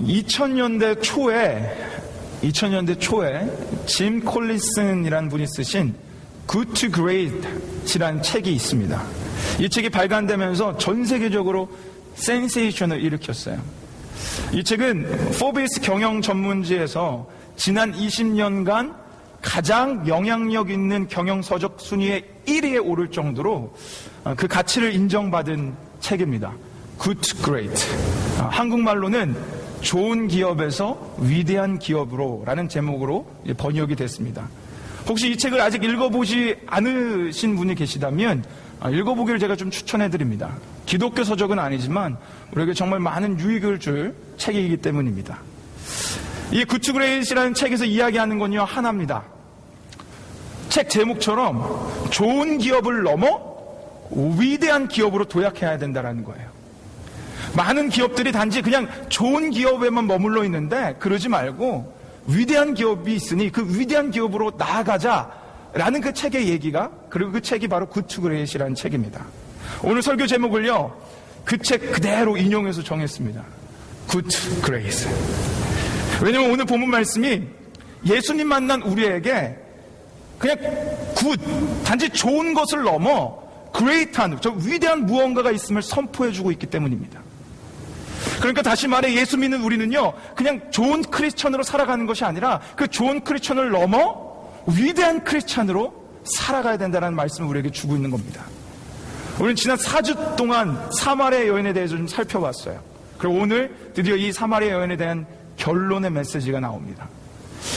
2000년대 초에 짐 콜린슨이라는 분이 쓰신 Good to Great이라는 책이 있습니다. 이 책이 발간되면서 전 세계적으로 센세이션을 일으켰어요. 이 책은 포브스 경영 전문지에서 지난 20년간 가장 영향력 있는 경영 서적 순위의 1위에 오를 정도로 그 가치를 인정받은 책입니다. Good to Great. 한국말로는 좋은 기업에서 위대한 기업으로 라는 제목으로 번역이 됐습니다. 혹시 이 책을 아직 읽어보지 않으신 분이 계시다면 읽어보기를 제가 좀 추천해드립니다. 기독교 서적은 아니지만 우리에게 정말 많은 유익을 줄 책이기 때문입니다. 이 Good to Great이라는 책에서 이야기하는 건요 하나입니다. 책 제목처럼 좋은 기업을 넘어 위대한 기업으로 도약해야 된다는 거예요. 많은 기업들이 단지 그냥 좋은 기업에만 머물러 있는데 그러지 말고 위대한 기업이 있으니 그 위대한 기업으로 나아가자라는 그 책의 얘기가, 그리고 그 책이 바로 Good to Great이라는 책입니다. 오늘 설교 제목을요 그 책 그대로 인용해서 정했습니다. Good to Great. 왜냐면 오늘 본문 말씀이 예수님 만난 우리에게 그냥 단지 좋은 것을 넘어 great한, 저 위대한 무언가가 있음을 선포해주고 있기 때문입니다. 그러니까 다시 말해 예수 믿는 우리는요 그냥 좋은 크리스천으로 살아가는 것이 아니라 그 좋은 크리스천을 넘어 위대한 크리스천으로 살아가야 된다는 말씀을 우리에게 주고 있는 겁니다. 우리는 지난 4주 동안 사마리아 여인에 대해서 좀 살펴봤어요. 그리고 오늘 드디어 이 사마리아 여인에 대한 결론의 메시지가 나옵니다.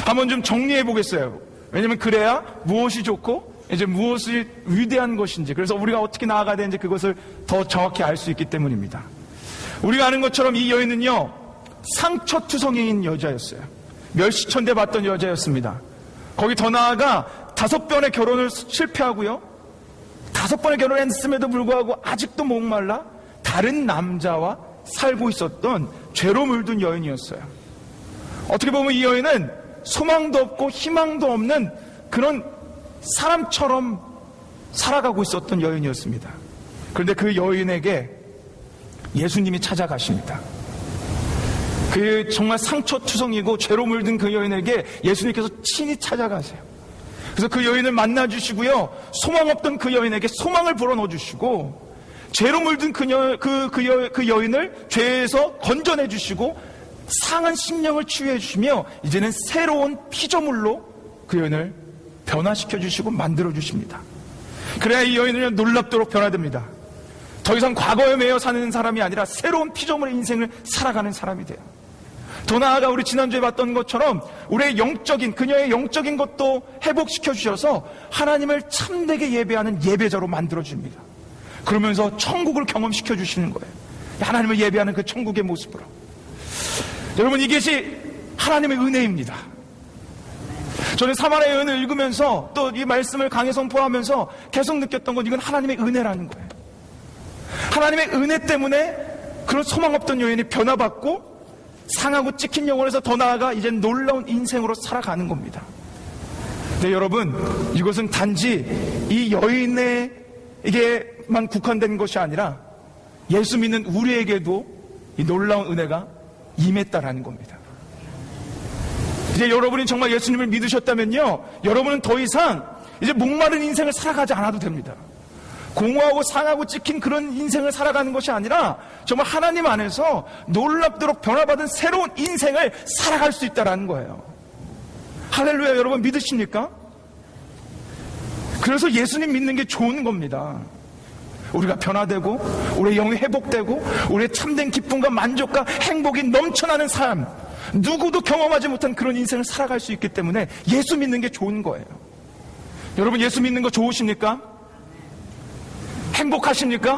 한번 좀 정리해 보겠어요. 왜냐면 그래야 무엇이 좋고 이제 무엇이 위대한 것인지, 그래서 우리가 어떻게 나아가야 되는지 그것을 더 정확히 알 수 있기 때문입니다. 우리가 아는 것처럼 이 여인은요 상처투성이인 여자였어요. 멸시천대 받던 여자였습니다. 거기 더 나아가 5번의 결혼을 실패하고요, 5번의 결혼했음에도 불구하고 아직도 목말라 다른 남자와 살고 있었던 죄로 물든 여인이었어요. 어떻게 보면 이 여인은 소망도 없고 희망도 없는 그런 사람처럼 살아가고 있었던 여인이었습니다. 그런데 그 여인에게 예수님이 찾아가십니다. 그 정말 상처투성이고 죄로 물든 그 여인에게 예수님께서 친히 찾아가세요. 그래서 그 여인을 만나주시고요, 소망 없던 그 여인에게 소망을 불어넣어주시고, 죄로 물든 그 여인을 죄에서 건져내주시고, 상한 심령을 치유해주시며 이제는 새로운 피조물로 그 여인을 변화시켜주시고 만들어주십니다. 그래야 이 여인은 놀랍도록 변화됩니다. 더 이상 과거에 매여 사는 사람이 아니라 새로운 피조물의 인생을 살아가는 사람이 돼요. 더 나아가 우리 지난주에 봤던 것처럼 우리의 그녀의 영적인 것도 회복시켜 주셔서 하나님을 참되게 예배하는 예배자로 만들어줍니다. 그러면서 천국을 경험시켜 주시는 거예요. 하나님을 예배하는 그 천국의 모습으로. 여러분, 이것이 하나님의 은혜입니다. 저는 사마리아 여인을 읽으면서 또 이 말씀을 강해 선포하면서 계속 느꼈던 건 이건 하나님의 은혜라는 거예요. 하나님의 은혜 때문에 그런 소망 없던 여인이 변화받고 상하고 찍힌 영혼에서 더 나아가 이제 놀라운 인생으로 살아가는 겁니다. 네, 여러분, 이것은 단지 이 여인에게만 국한된 것이 아니라 예수 믿는 우리에게도 이 놀라운 은혜가 임했다라는 겁니다. 이제 여러분이 정말 예수님을 믿으셨다면요, 여러분은 더 이상 이제 목마른 인생을 살아가지 않아도 됩니다. 공허하고 상하고 찍힌 그런 인생을 살아가는 것이 아니라 정말 하나님 안에서 놀랍도록 변화받은 새로운 인생을 살아갈 수 있다는 거예요. 할렐루야. 여러분 믿으십니까? 그래서 예수님 믿는 게 좋은 겁니다. 우리가 변화되고 우리의 영이 회복되고 우리의 참된 기쁨과 만족과 행복이 넘쳐나는 삶, 누구도 경험하지 못한 그런 인생을 살아갈 수 있기 때문에 예수 믿는 게 좋은 거예요. 여러분, 예수 믿는 거 좋으십니까? 행복하십니까?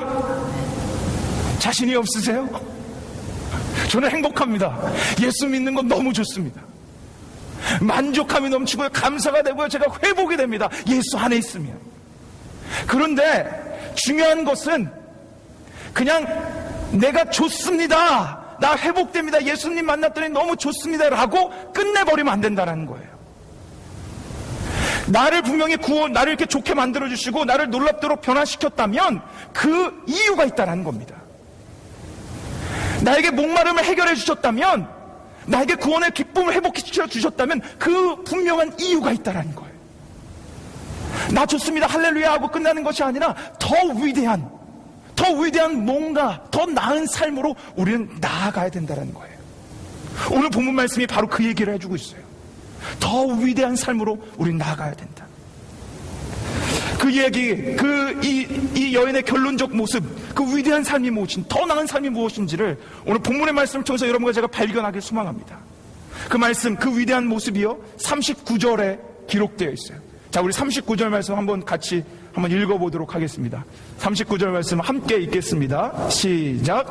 자신이 없으세요? 저는 행복합니다. 예수 믿는 건 너무 좋습니다. 만족감이 넘치고요, 감사가 되고요, 제가 회복이 됩니다. 예수 안에 있으면. 그런데 중요한 것은 그냥 내가 좋습니다, 나 회복됩니다, 예수님 만났더니 너무 좋습니다 라고 끝내버리면 안 된다는 거예요. 나를 분명히 나를 이렇게 좋게 만들어주시고 나를 놀랍도록 변화시켰다면 그 이유가 있다는 겁니다. 나에게 목마름을 해결해 주셨다면 나에게 구원의 기쁨을 회복시켜 주셨다면 그 분명한 이유가 있다라는 거예요. 나 좋습니다 할렐루야 하고 끝나는 것이 아니라 더 위대한 뭔가 더 나은 삶으로 우리는 나아가야 된다는 거예요. 오늘 본문 말씀이 바로 그 얘기를 해주고 있어요. 더 위대한 삶으로 우리는 나아가야 된다. 그 얘기, 이 여인의 결론적 모습, 그 위대한 삶이 무엇인지, 더 나은 삶이 무엇인지를 오늘 본문의 말씀을 통해서 여러분과 제가 발견하길 소망합니다. 그 말씀, 그 위대한 모습이요 39절에 기록되어 있어요. 자, 우리 39절 말씀 같이 한번 읽어보도록 하겠습니다. 39절 말씀 함께 읽겠습니다. 시작.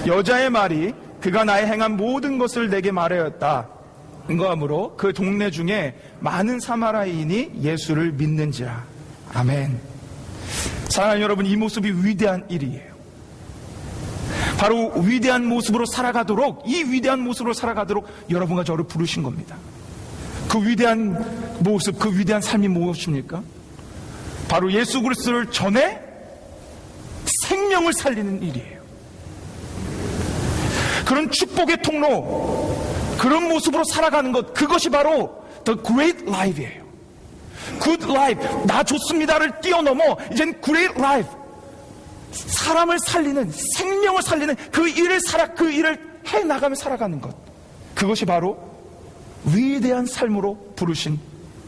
여자의 말이 그가 나의 행한 모든 것을 내게 말하였다. 인거함으로 그 동네 중에 많은 사마리아인이 예수를 믿는지라. 아멘. 사랑하는 여러분, 이 모습이 위대한 일이에요. 바로 위대한 모습으로 살아가도록, 이 위대한 모습으로 살아가도록 여러분과 저를 부르신 겁니다. 그 위대한 모습, 그 위대한 삶이 무엇입니까? 바로 예수 그리스도를 전해 생명을 살리는 일이에요. 그런 축복의 통로, 그런 모습으로 살아가는 것, 그것이 바로 The Great Life이에요. Good Life, 나 좋습니다를 뛰어넘어 이젠 Great Life, 사람을 살리는, 생명을 살리는 그 일을 해나가며 살아가는 것, 그것이 바로 위대한 삶으로 부르신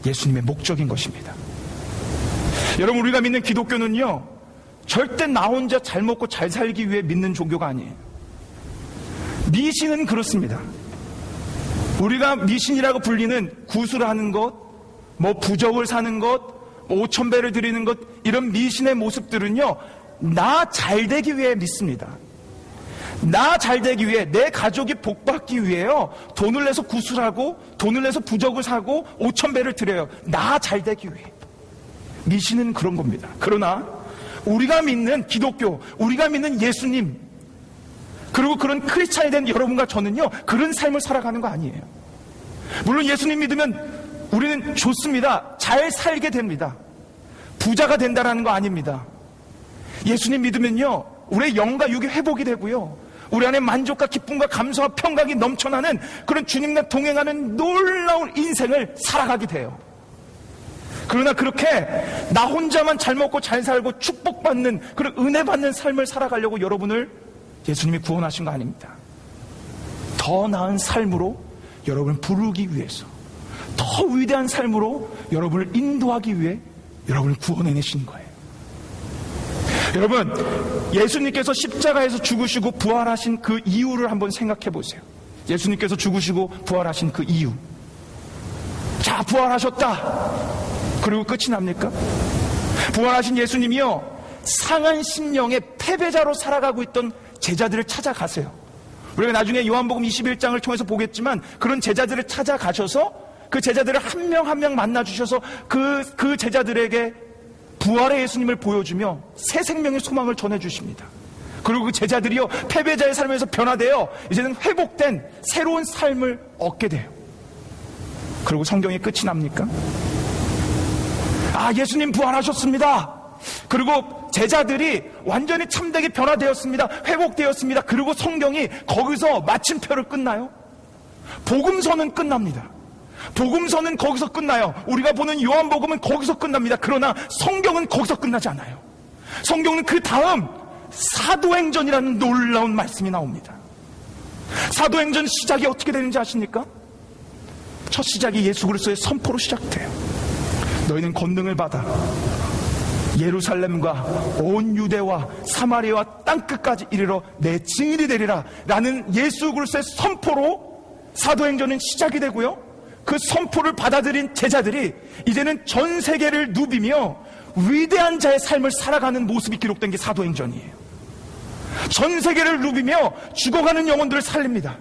예수님의 목적인 것입니다. 여러분, 우리가 믿는 기독교는요 절대 나 혼자 잘 먹고 잘 살기 위해 믿는 종교가 아니에요. 미신은 그렇습니다. 우리가 미신이라고 불리는 구술하는 것, 부적을 사는 것, 5,000배를 드리는 것, 이런 미신의 모습들은요 나 잘되기 위해 믿습니다. 나 잘되기 위해, 내 가족이 복받기 위해요 돈을 내서 구술하고 돈을 내서 부적을 사고 5,000배를 드려요. 나 잘되기 위해. 미신은 그런 겁니다. 그러나 우리가 믿는 기독교, 우리가 믿는 예수님, 그리고 그런 크리스찬이 된 여러분과 저는요 그런 삶을 살아가는 거 아니에요. 물론 예수님 믿으면 우리는 좋습니다, 잘 살게 됩니다, 부자가 된다라는 거 아닙니다. 예수님 믿으면요 우리의 영과 육이 회복이 되고요, 우리 안에 만족과 기쁨과 감사와 평강이 넘쳐나는 그런 주님과 동행하는 놀라운 인생을 살아가게 돼요. 그러나 그렇게 나 혼자만 잘 먹고 잘 살고 축복받는 그런 은혜 받는 삶을 살아가려고 여러분을 예수님이 구원하신 거 아닙니다. 더 나은 삶으로 여러분을 부르기 위해서, 더 위대한 삶으로 여러분을 인도하기 위해 여러분을 구원해내신 거예요. 여러분, 예수님께서 십자가에서 죽으시고 부활하신 그 이유를 한번 생각해 보세요. 예수님께서 죽으시고 부활하신 그 이유. 자, 부활하셨다. 그리고 끝이 납니까? 부활하신 예수님이요 상한 심령의 패배자로 살아가고 있던 제자들을 찾아가세요. 우리가 나중에 요한복음 21장을 통해서 보겠지만 그런 제자들을 찾아가셔서 그 제자들을 한 명 한 명 만나주셔서 그 제자들에게 부활의 예수님을 보여주며 새 생명의 소망을 전해주십니다. 그리고 그 제자들이요 패배자의 삶에서 변화되어 이제는 회복된 새로운 삶을 얻게 돼요. 그리고 성경의 끝이 납니까? 아, 예수님 부활하셨습니다. 그리고 제자들이 완전히 참되게 변화되었습니다. 회복되었습니다. 그리고 성경이 거기서 마침표를 끝나요? 복음서는 끝납니다. 복음서는 거기서 끝나요. 우리가 보는 요한복음은 거기서 끝납니다. 그러나 성경은 거기서 끝나지 않아요. 성경은 그 다음 사도행전이라는 놀라운 말씀이 나옵니다. 사도행전 시작이 어떻게 되는지 아십니까? 첫 시작이 예수 그리스도의 선포로 시작돼요. 너희는 권능을 받아 예루살렘과 온 유대와 사마리아와 땅끝까지 이르러 내 증인이 되리라 라는 예수 그리스도의 선포로 사도행전은 시작이 되고요, 그 선포를 받아들인 제자들이 이제는 전 세계를 누비며 위대한 자의 삶을 살아가는 모습이 기록된 게 사도행전이에요. 전 세계를 누비며 죽어가는 영혼들을 살립니다.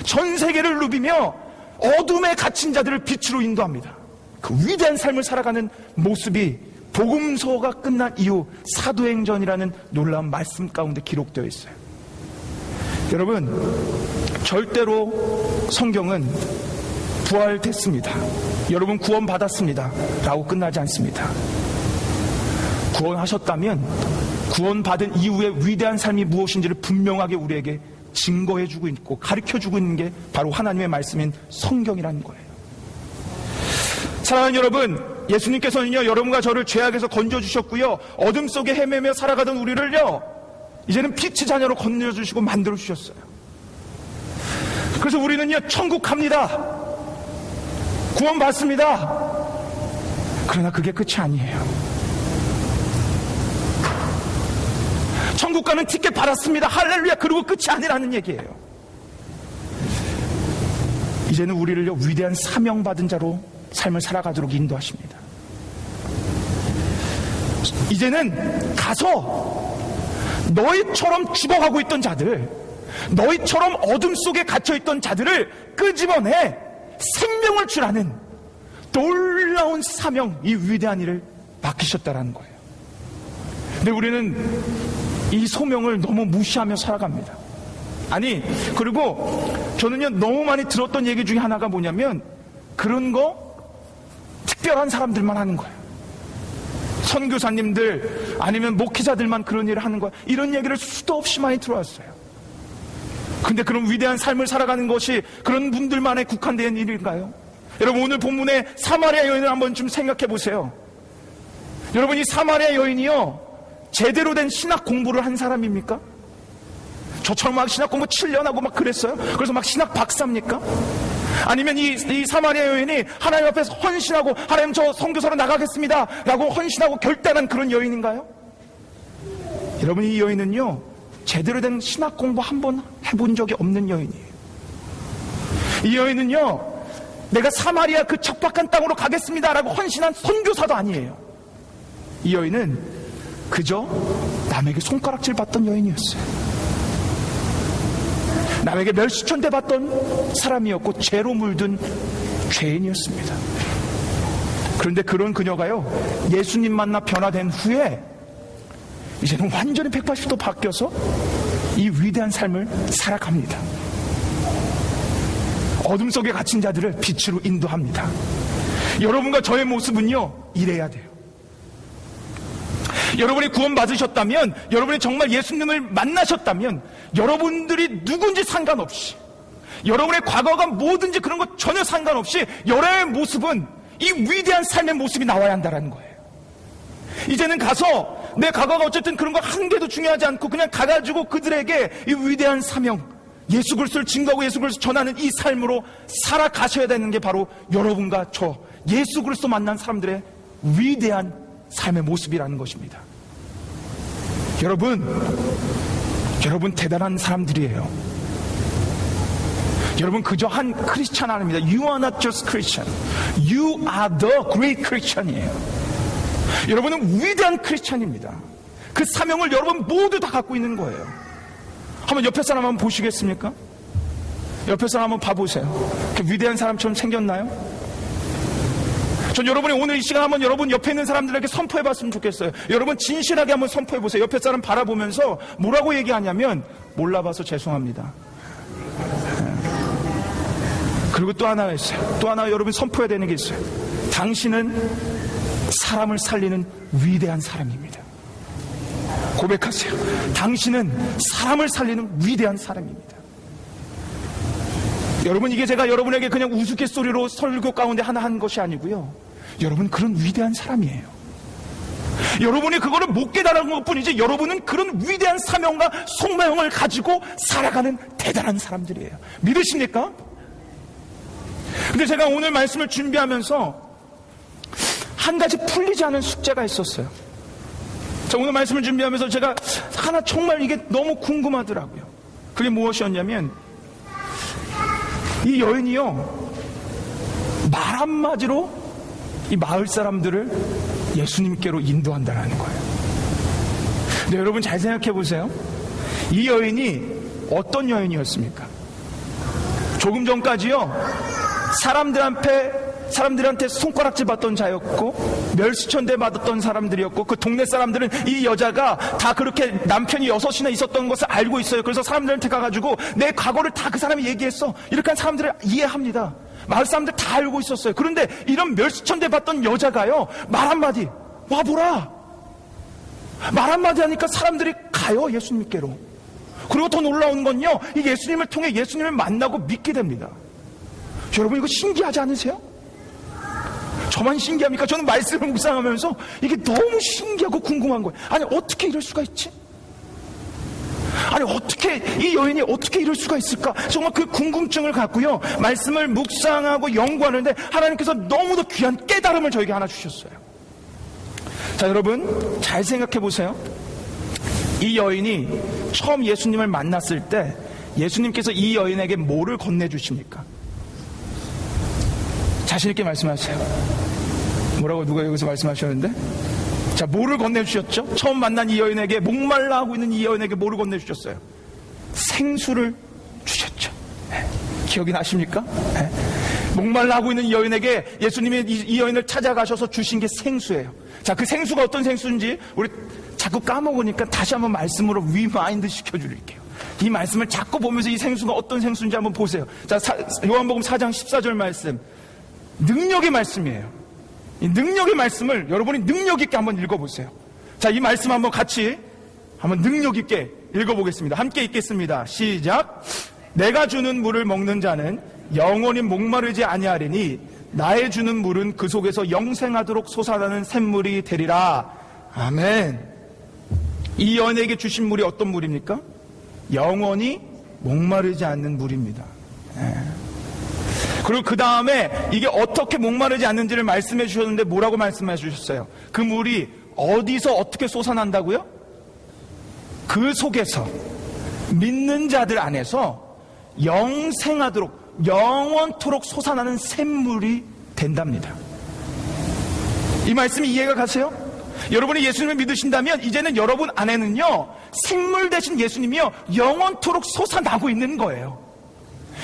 전 세계를 누비며 어둠에 갇힌 자들을 빛으로 인도합니다. 그 위대한 삶을 살아가는 모습이 복음서가 끝난 이후 사도행전이라는 놀라운 말씀 가운데 기록되어 있어요. 여러분, 절대로 성경은 부활됐습니다, 여러분 구원받았습니다 라고 끝나지 않습니다. 구원하셨다면 구원받은 이후의 위대한 삶이 무엇인지를 분명하게 우리에게 증거해주고 있고 가르쳐주고 있는 게 바로 하나님의 말씀인 성경이라는 거예요. 사랑하는 여러분, 예수님께서는요, 여러분과 저를 죄악에서 건져주셨고요, 어둠 속에 헤매며 살아가던 우리를요, 이제는 빛의 자녀로 건져주시고 만들어주셨어요. 그래서 우리는요, 천국 갑니다. 구원받습니다. 그러나 그게 끝이 아니에요. 천국 가는 티켓 받았습니다. 할렐루야. 그리고 끝이 아니라는 얘기예요. 이제는 우리를요, 위대한 사명받은 자로 삶을 살아가도록 인도하십니다. 이제는 가서 너희처럼 죽어가고 있던 자들, 너희처럼 어둠 속에 갇혀있던 자들을 끄집어내 생명을 주라는 놀라운 사명, 이 위대한 일을 맡기셨다라는 거예요. 근데 우리는 이 소명을 너무 무시하며 살아갑니다. 아니, 그리고 저는요, 너무 많이 들었던 얘기 중에 하나가 뭐냐면, 그런 거 특별한 사람들만 하는 거예요. 선교사님들 아니면 목회자들만 그런 일을 하는 거야. 이런 얘기를 수도 없이 많이 들어왔어요. 근데 그런 위대한 삶을 살아가는 것이 그런 분들만에 국한된 일인가요? 여러분, 오늘 본문의 사마리아 여인을 한번 좀 생각해 보세요. 여러분, 이 사마리아 여인이요, 제대로 된 신학 공부를 한 사람입니까? 저처럼 막 신학 공부 7년 하고 막 그랬어요? 그래서 막 신학 박사입니까? 아니면 이 사마리아 여인이 하나님 앞에서 헌신하고, 하나님 저 선교사로 나가겠습니다 라고 헌신하고 결단한 그런 여인인가요? 여러분, 이 여인은요, 제대로 된 신학 공부 한 번 해본 적이 없는 여인이에요. 이 여인은요, 내가 사마리아 그 척박한 땅으로 가겠습니다 라고 헌신한 선교사도 아니에요. 이 여인은 그저 남에게 손가락질 받던 여인이었어요. 남에게 멸시천대 받던 사람이었고 죄로 물든 죄인이었습니다. 그런데 그런 그녀가요, 예수님 만나 변화된 후에 이제는 완전히 180도 바뀌어서 이 위대한 삶을 살아갑니다. 어둠 속에 갇힌 자들을 빛으로 인도합니다. 여러분과 저의 모습은요, 이래야 돼요. 여러분이 구원받으셨다면, 여러분이 정말 예수님을 만나셨다면, 여러분들이 누군지 상관없이, 여러분의 과거가 뭐든지 그런 것 전혀 상관없이 여러분의 모습은 이 위대한 삶의 모습이 나와야 한다는 거예요. 이제는 가서 내 과거가 어쨌든 그런 거 한 개도 중요하지 않고 그냥 가가지고 그들에게 이 위대한 사명, 예수 그리스도를 증거하고 예수 그리스도를 전하는 이 삶으로 살아가셔야 되는 게 바로 여러분과 저 예수 그리스도 만난 사람들의 위대한 삶의 모습이라는 것입니다. 여러분 대단한 사람들이에요. 여러분 그저 한 크리스찬 아닙니다. You are not just Christian. You are the great Christian이에요. 여러분은 위대한 크리스찬입니다. 그 사명을 여러분 모두 다 갖고 있는 거예요. 한번 옆에 사람 한번 보시겠습니까? 옆에 사람 한번 봐보세요. 그 위대한 사람처럼 생겼나요? 전 여러분이 오늘 이 시간 한번 여러분 옆에 있는 사람들에게 선포해봤으면 좋겠어요. 여러분 진실하게 한번 선포해보세요. 옆에 사람 바라보면서 뭐라고 얘기하냐면, 몰라봐서 죄송합니다. 그리고 또 하나 있어요. 또 하나 여러분 선포해야 되는 게 있어요. 당신은 사람을 살리는 위대한 사람입니다. 고백하세요. 당신은 사람을 살리는 위대한 사람입니다. 여러분, 이게 제가 여러분에게 그냥 우스갯소리로 설교 가운데 하나 한 것이 아니고요, 여러분 그런 위대한 사람이에요. 여러분이 그거를 못 깨달은 것뿐이지 여러분은 그런 위대한 사명과 속마음을 가지고 살아가는 대단한 사람들이에요. 믿으십니까? 근데 제가 오늘 말씀을 준비하면서 한 가지 풀리지 않은 숙제가 있었어요. 자, 오늘 말씀을 준비하면서 제가 하나 정말 이게 너무 궁금하더라고요. 그게 무엇이었냐면, 이 여인이요, 말 한마디로 이 마을 사람들을 예수님께로 인도한다는 거예요. 근데 여러분 잘 생각해 보세요. 이 여인이 어떤 여인이었습니까? 조금 전까지요, 사람들한테 손가락질 받던 자였고 멸시천대 받았던 사람들이었고, 그 동네 사람들은 이 여자가 다 그렇게 남편이 6이나 있었던 것을 알고 있어요. 그래서 사람들한테 가가지고 내 과거를 다 그 사람이 얘기했어. 이렇게 한 사람들을 이해합니다. 마을 사람들 다 알고 있었어요. 그런데 이런 멸시천대 받던 여자가요, 말 한마디, 와보라, 말 한마디 하니까 사람들이 가요, 예수님께로. 그리고 더 놀라운 건요, 이 예수님을 통해 예수님을 만나고 믿게 됩니다. 여러분, 이거 신기하지 않으세요? 저만 신기합니까? 저는 말씀을 묵상하면서 이게 너무 신기하고 궁금한 거예요. 아니, 어떻게 이럴 수가 있지? 아니, 어떻게 이 여인이 어떻게 이럴 수가 있을까? 정말 그 궁금증을 갖고요, 말씀을 묵상하고 연구하는데 하나님께서 너무도 귀한 깨달음을 저에게 하나 주셨어요. 자, 여러분 잘 생각해 보세요. 이 여인이 처음 예수님을 만났을 때 예수님께서 이 여인에게 뭐를 건네주십니까? 자신 있게 말씀하세요. 뭐라고 누가 여기서 말씀하셨는데? 자, 뭐를 건네주셨죠? 처음 만난 이 여인에게, 목말라 하고 있는 이 여인에게 뭐를 건네주셨어요? 생수를 주셨죠. 네. 기억이 나십니까? 네. 목말라 하고 있는 이 여인에게 예수님이 이 여인을 찾아가셔서 주신 게 생수예요. 자, 그 생수가 어떤 생수인지 우리 자꾸 까먹으니까 다시 한번 말씀으로 리마인드 시켜드릴게요. 이 말씀을 자꾸 보면서 이 생수가 어떤 생수인지 한번 보세요. 자, 요한복음 4장 14절 말씀, 능력의 말씀이에요. 이 능력의 말씀을 여러분이 능력 있게 한번 읽어보세요. 자, 이 말씀 한번 같이 한번 능력 있게 읽어보겠습니다. 함께 읽겠습니다. 시작. 내가 주는 물을 먹는 자는 영원히 목마르지 아니하리니 나의 주는 물은 그 속에서 영생하도록 솟아나는 샘물이 되리라. 아멘. 이 여인에게 주신 물이 어떤 물입니까? 영원히 목마르지 않는 물입니다. 그리고 그 다음에 이게 어떻게 목마르지 않는지를 말씀해 주셨는데 뭐라고 말씀해 주셨어요? 그 물이 어디서 어떻게 솟아난다고요? 그 속에서 믿는 자들 안에서 영생하도록 영원토록 솟아나는 샘물이 된답니다. 이 말씀이 이해가 가세요? 여러분이 예수님을 믿으신다면 이제는 여러분 안에는요, 생물 되신 예수님이요, 영원토록 솟아나고 있는 거예요.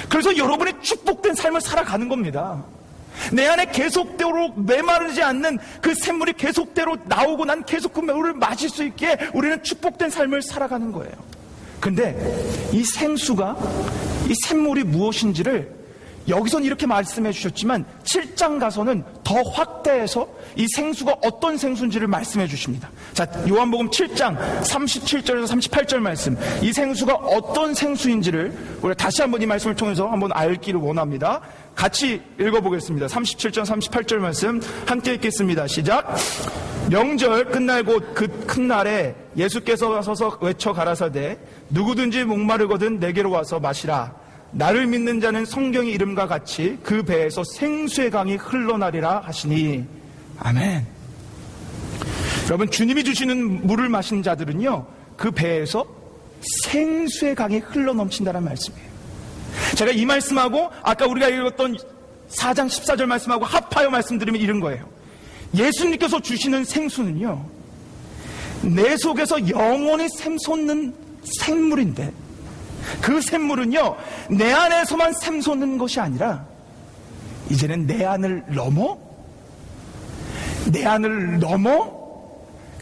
그래서 여러분이 축복된 삶을 살아가는 겁니다. 내 안에 계속대로 메마르지 않는 그 샘물이 계속대로 나오고 난 계속 그 물을 마실 수 있게 우리는 축복된 삶을 살아가는 거예요. 근데 이 생수가, 이 샘물이 무엇인지를 여기선 이렇게 말씀해 주셨지만 7장 가서는 더 확대해서 이 생수가 어떤 생수인지를 말씀해 주십니다. 자, 요한복음 7장 37절에서 38절 말씀, 이 생수가 어떤 생수인지를 우리가 다시 한번 이 말씀을 통해서 한번 알기를 원합니다. 같이 읽어보겠습니다. 37절 38절 말씀 함께 읽겠습니다. 시작. 명절 끝날 곧 그 큰 날에 예수께서 서서 외쳐 가라사대 누구든지 목마르거든 내게로 와서 마시라. 나를 믿는 자는 성경의 이름과 같이 그 배에서 생수의 강이 흘러나리라 하시니. 아멘. 여러분, 주님이 주시는 물을 마시는 자들은요, 그 배에서 생수의 강이 흘러넘친다는 말씀이에요. 제가 이 말씀하고 아까 우리가 읽었던 4장 14절 말씀하고 합하여 말씀드리면 이런 거예요. 예수님께서 주시는 생수는요, 내 속에서 영원히 샘솟는 생물인데, 그 샘물은요, 내 안에서만 샘솟는 것이 아니라 이제는 내 안을 넘어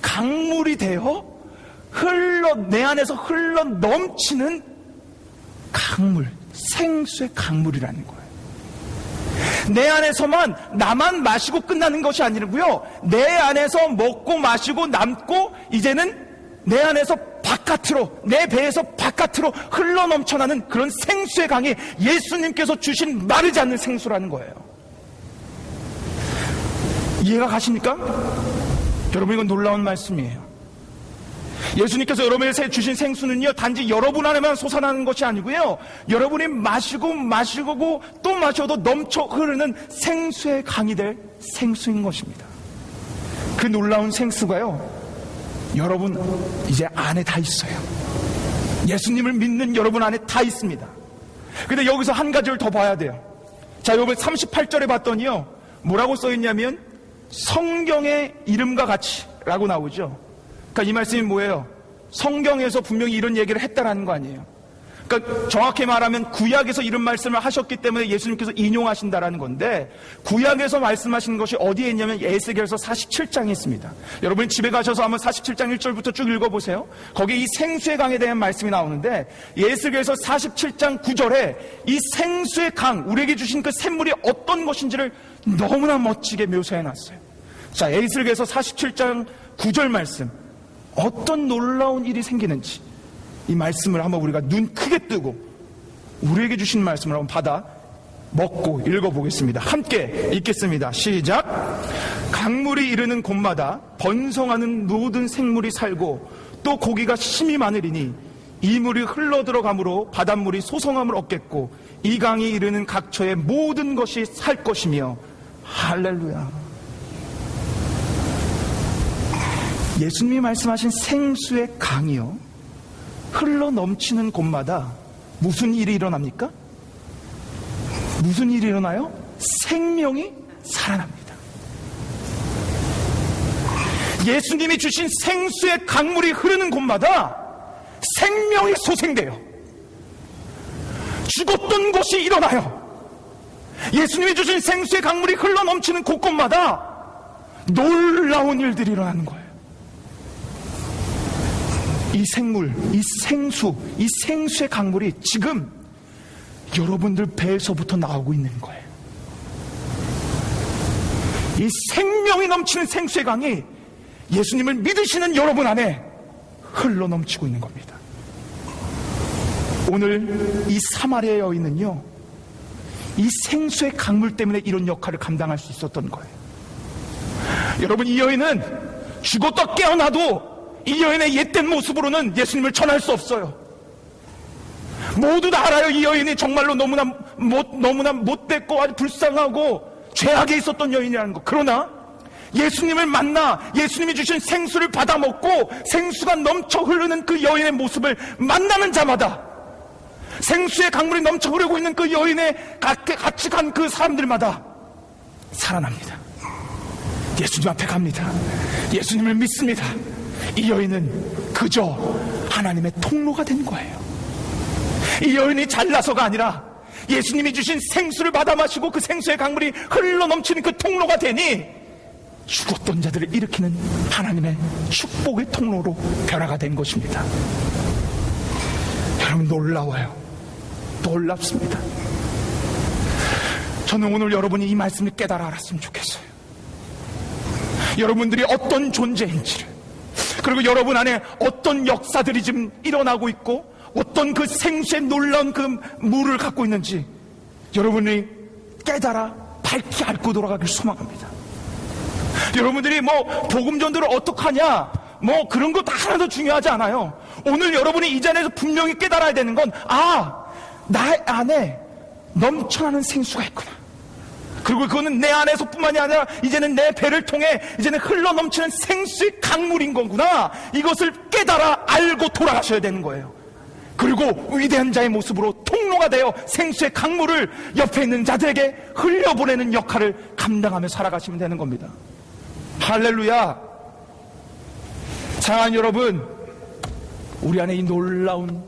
강물이 되어 내 안에서 흘러 넘치는 강물, 생수의 강물이라는 거예요. 내 안에서만 나만 마시고 끝나는 것이 아니고요, 내 안에서 먹고 마시고 남고 이제는 내 안에서 바깥으로, 내 배에서 바깥으로 흘러넘쳐나는 그런 생수의 강이 예수님께서 주신 마르지 않는 생수라는 거예요. 이해가 가십니까? 여러분, 이건 놀라운 말씀이에요. 예수님께서 여러분에게 주신 생수는요, 단지 여러분 안에만 솟아나는 것이 아니고요, 여러분이 마시고 또 마셔도 넘쳐 흐르는 생수의 강이 될 생수인 것입니다. 그 놀라운 생수가요, 여러분 이제 안에 다 있어요. 예수님을 믿는 여러분 안에 다 있습니다. 근데 여기서 한 가지를 더 봐야 돼요. 자, 여러분 38절에 봤더니요, 뭐라고 써있냐면 성경의 이름과 같이 라고 나오죠. 그러니까 이 말씀이 뭐예요? 성경에서 분명히 이런 얘기를 했다라는 거 아니에요. 그러니까 정확히 말하면 구약에서 이런 말씀을 하셨기 때문에 예수님께서 인용하신다라는 건데, 구약에서 말씀하시는 것이 어디에 있냐면 에스겔서 47장에 있습니다. 여러분이 집에 가셔서 한번 47장 1절부터 쭉 읽어보세요. 거기에 이 생수의 강에 대한 말씀이 나오는데, 에스겔서 47장 9절에 이 생수의 강, 우리에게 주신 그 샘물이 어떤 것인지를 너무나 멋지게 묘사해놨어요. 자, 에스겔서 47장 9절 말씀, 어떤 놀라운 일이 생기는지 이 말씀을 한번 우리가 눈 크게 뜨고 우리에게 주신 말씀을 한번 받아 먹고 읽어보겠습니다. 함께 읽겠습니다. 시작. 강물이 이르는 곳마다 번성하는 모든 생물이 살고 또 고기가 심이 많으리니 이 물이 흘러들어가므로 바닷물이 소성함을 얻겠고 이 강이 이르는 각처의 모든 것이 살 것이며. 할렐루야. 예수님이 말씀하신 생수의 강이요, 흘러 넘치는 곳마다 무슨 일이 일어납니까? 무슨 일이 일어나요? 생명이 살아납니다. 예수님이 주신 생수의 강물이 흐르는 곳마다 생명이 소생돼요. 죽었던 곳이 일어나요. 예수님이 주신 생수의 강물이 흘러 넘치는 곳곳마다 놀라운 일들이 일어나는 거예요. 이 생물, 이 생수, 이 생수의 강물이 지금 여러분들 배에서부터 나오고 있는 거예요. 이 생명이 넘치는 생수의 강이 예수님을 믿으시는 여러분 안에 흘러 넘치고 있는 겁니다. 오늘 이 사마리아 여인은요, 이 생수의 강물 때문에 이런 역할을 감당할 수 있었던 거예요. 여러분, 이 여인은 죽었다 깨어나도 이 여인의 옛된 모습으로는 예수님을 전할 수 없어요. 모두 다 알아요. 이 여인이 정말로 너무나 못됐고 아주 불쌍하고 죄악에 있었던 여인이라는 거. 그러나 예수님을 만나 예수님이 주신 생수를 받아 먹고 생수가 넘쳐 흐르는 그 여인의 모습을 만나는 자마다, 생수의 강물이 넘쳐 흐르고 있는 그 여인의 같이 간 그 사람들마다 살아납니다. 예수님 앞에 갑니다. 예수님을 믿습니다. 이 여인은 그저 하나님의 통로가 된 거예요. 이 여인이 잘나서가 아니라 예수님이 주신 생수를 받아 마시고 그 생수의 강물이 흘러 넘치는 그 통로가 되니 죽었던 자들을 일으키는 하나님의 축복의 통로로 변화가 된 것입니다. 여러분, 놀라워요. 놀랍습니다. 저는 오늘 여러분이 이 말씀을 깨달아 알았으면 좋겠어요. 여러분들이 어떤 존재인지를, 그리고 여러분 안에 어떤 역사들이 지금 일어나고 있고 어떤 그 생수의 놀라운 그 물을 갖고 있는지 여러분이 깨달아 밝히 앓고 돌아가길 소망합니다. 여러분들이 복음 전도를 어떻게 하냐, 그런 거 다 하나도 중요하지 않아요. 오늘 여러분이 이 자리에서 분명히 깨달아야 되는 건, 나의 안에 넘쳐나는 생수가 있구나. 그리고 그거는 내 안에서뿐만이 아니라 이제는 내 배를 통해 이제는 흘러 넘치는 생수의 강물인 거구나. 이것을 깨달아 알고 돌아가셔야 되는 거예요. 그리고 위대한 자의 모습으로 통로가 되어 생수의 강물을 옆에 있는 자들에게 흘려보내는 역할을 감당하며 살아가시면 되는 겁니다. 할렐루야. 사랑하는 여러분, 우리 안에 이 놀라운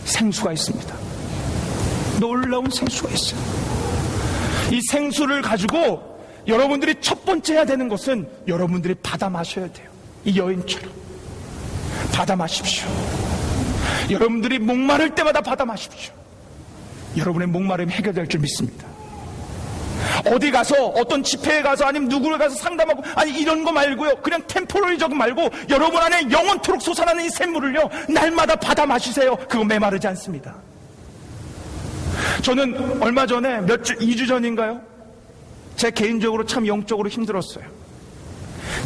생수가 있습니다. 놀라운 생수가 있어요. 이 생수를 가지고 여러분들이 첫 번째 해야 되는 것은 여러분들이 받아 마셔야 돼요. 이 여인처럼 받아 마십시오. 여러분들이 목마를 때마다 받아 마십시오. 여러분의 목마름이 해결될 줄 믿습니다. 어디 가서 어떤 집회에 가서 아니면 누구를 가서 상담하고 이런 거 말고요, 그냥 템포러리적인 말고 여러분 안에 영원토록 솟아나는 이 샘물을요 날마다 받아 마시세요. 그거 메마르지 않습니다. 저는 얼마 전에 2주 전인가요? 제 개인적으로 참 영적으로 힘들었어요.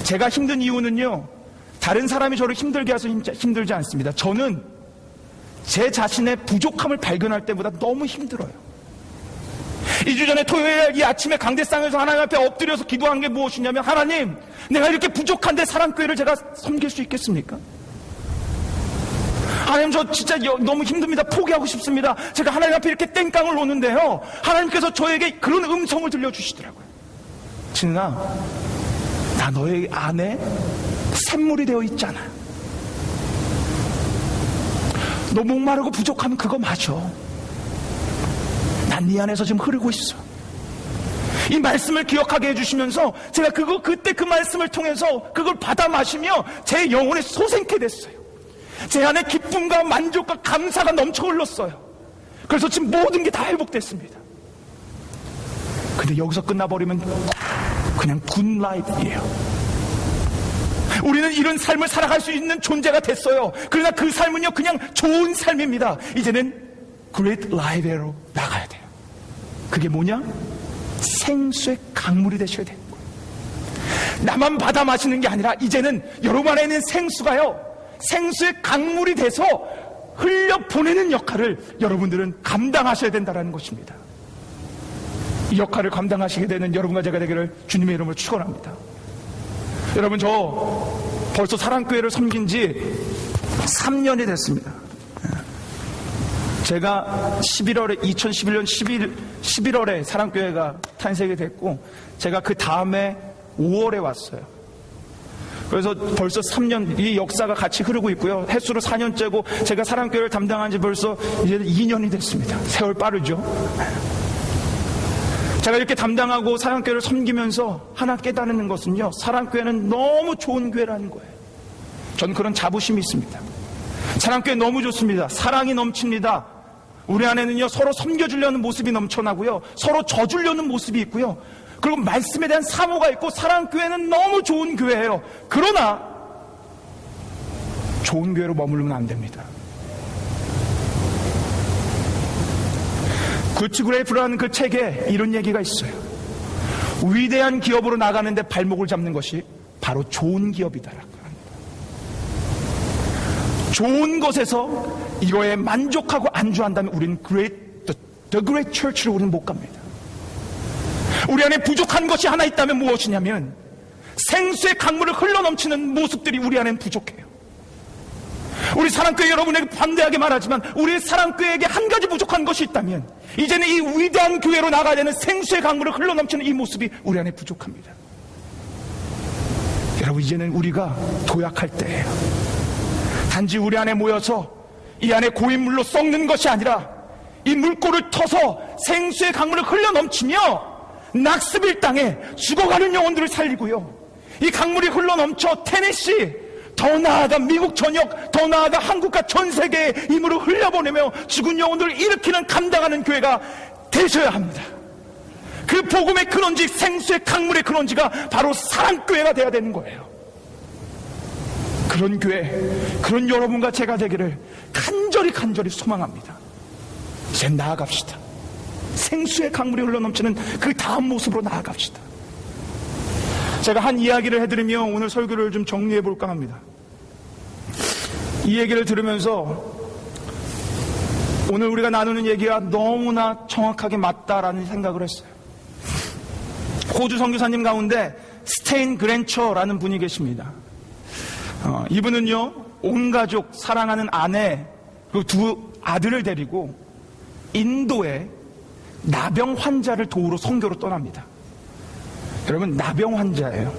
제가 힘든 이유는요, 다른 사람이 저를 힘들게 해서 힘들지 않습니다. 저는 제 자신의 부족함을 발견할 때보다 너무 힘들어요. 2주 전에 토요일 이 아침에 강대상에서 하나님 앞에 엎드려서 기도한 게 무엇이냐면, 하나님, 내가 이렇게 부족한데 사랑교회를 제가 섬길 수 있겠습니까? 하나님, 저 진짜 너무 힘듭니다. 포기하고 싶습니다. 제가 하나님 앞에 이렇게 땡깡을 놓는데요, 하나님께서 저에게 그런 음성을 들려주시더라고요. 진아, 나 너의 안에 샘물이 되어 있잖아. 너 목마르고 부족하면 그거 맞아. 난 네 안에서 지금 흐르고 있어. 이 말씀을 기억하게 해주시면서 제가 그때 그 말씀을 통해서 그걸 받아 마시며 제 영혼이 솟게 됐어요. 제 안에 기쁨과 만족과 감사가 넘쳐 흘렀어요. 그래서 지금 모든 게 다 회복됐습니다. 근데 여기서 끝나버리면 그냥 굿 라이프예요. 우리는 이런 삶을 살아갈 수 있는 존재가 됐어요. 그러나 그 삶은요, 그냥 좋은 삶입니다. 이제는 Great Life로 나가야 돼요. 그게 뭐냐? 생수의 강물이 되셔야 돼요. 나만 받아 마시는 게 아니라 이제는 여러분 안에 있는 생수가요, 생수의 강물이 돼서 흘려보내는 역할을 여러분들은 감당하셔야 된다는 것입니다. 이 역할을 감당하시게 되는 여러분과 제가 되기를 주님의 이름으로 축원합니다. 여러분, 저 벌써 사랑교회를 섬긴 지 3년이 됐습니다. 제가 2011년 11월에 사랑교회가 탄생이 됐고, 제가 그 다음에 5월에 왔어요. 그래서 벌써 3년, 이 역사가 같이 흐르고 있고요. 횟수로 4년째고, 제가 사랑교회를 담당한 지 벌써 이제 2년이 됐습니다. 세월 빠르죠? 제가 이렇게 담당하고 사랑교회를 섬기면서 하나 깨달는 것은요, 사랑교회는 너무 좋은 교회라는 거예요. 전 그런 자부심이 있습니다. 사랑교회 너무 좋습니다. 사랑이 넘칩니다. 우리 안에는요, 서로 섬겨주려는 모습이 넘쳐나고요, 서로 져주려는 모습이 있고요, 그리고 말씀에 대한 사모가 있고, 사랑교회는 너무 좋은 교회예요. 그러나 좋은 교회로 머무르면 안 됩니다. 구치 그레이프라는 그 책에 이런 얘기가 있어요. 위대한 기업으로 나가는데 발목을 잡는 것이 바로 좋은 기업이다라고 합니다. 좋은 것에서 이거에 만족하고 안주한다면 우리는 the great church로 우리는 못 갑니다. 우리 안에 부족한 것이 하나 있다면 무엇이냐면 생수의 강물을 흘러넘치는 모습들이 우리 안에는 부족해요. 우리 사랑교회 여러분에게 반대하게 말하지만 우리 사랑교회에게 한 가지 부족한 것이 있다면 이제는 이 위대한 교회로 나가야 되는 생수의 강물을 흘러넘치는 이 모습이 우리 안에 부족합니다. 여러분, 이제는 우리가 도약할 때예요. 단지 우리 안에 모여서 이 안에 고인물로 썩는 것이 아니라 이 물꼬를 터서 생수의 강물을 흘러넘치며 낙스빌 땅에 죽어가는 영혼들을 살리고요, 이 강물이 흘러넘쳐 테네시, 더 나아가 미국 전역, 더 나아가 한국과 전 세계에 힘으로 흘려보내며 죽은 영혼들을 일으키는 감당하는 교회가 되셔야 합니다. 그 복음의 근원지, 생수의 강물의 근원지가 바로 사랑교회가 돼야 되는 거예요. 그런 교회, 그런 여러분과 제가 되기를 간절히 소망합니다. 이제 나아갑시다. 생수의 강물이 흘러넘치는 그 다음 모습으로 나아갑시다. 제가 한 이야기를 해드리며 오늘 설교를 좀 정리해 볼까 합니다. 이 얘기를 들으면서 오늘 우리가 나누는 얘기가 너무나 정확하게 맞다라는 생각을 했어요. 호주 선교사님 가운데 스테인 그랜처라는 분이 계십니다. 이분은요, 온 가족, 사랑하는 아내, 그리고 두 아들을 데리고 인도에 나병 환자를 도우러 선교로 떠납니다. 여러분, 나병 환자예요.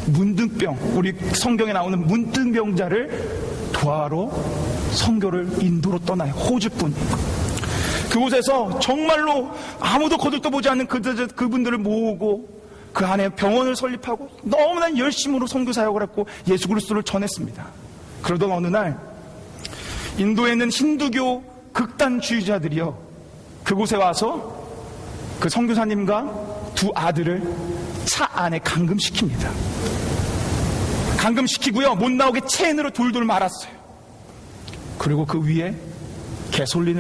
문둥병, 우리 성경에 나오는 문둥병자를 도하러 선교를 인도로 떠나요. 호주뿐. 그곳에서 정말로 아무도 거들떠보지 않는 그분들을 모으고 그 안에 병원을 설립하고 너무나 열심으로 선교 사역을 했고 예수 그리스도를 전했습니다. 그러던 어느 날 인도에 있는 힌두교 극단주의자들이요, 그곳에 와서 그 선교사님과 두 아들을 차 안에 감금시킵니다. 감금시키고요, 못 나오게 체인으로 돌돌 말았어요. 그리고 그 위에 개솔린을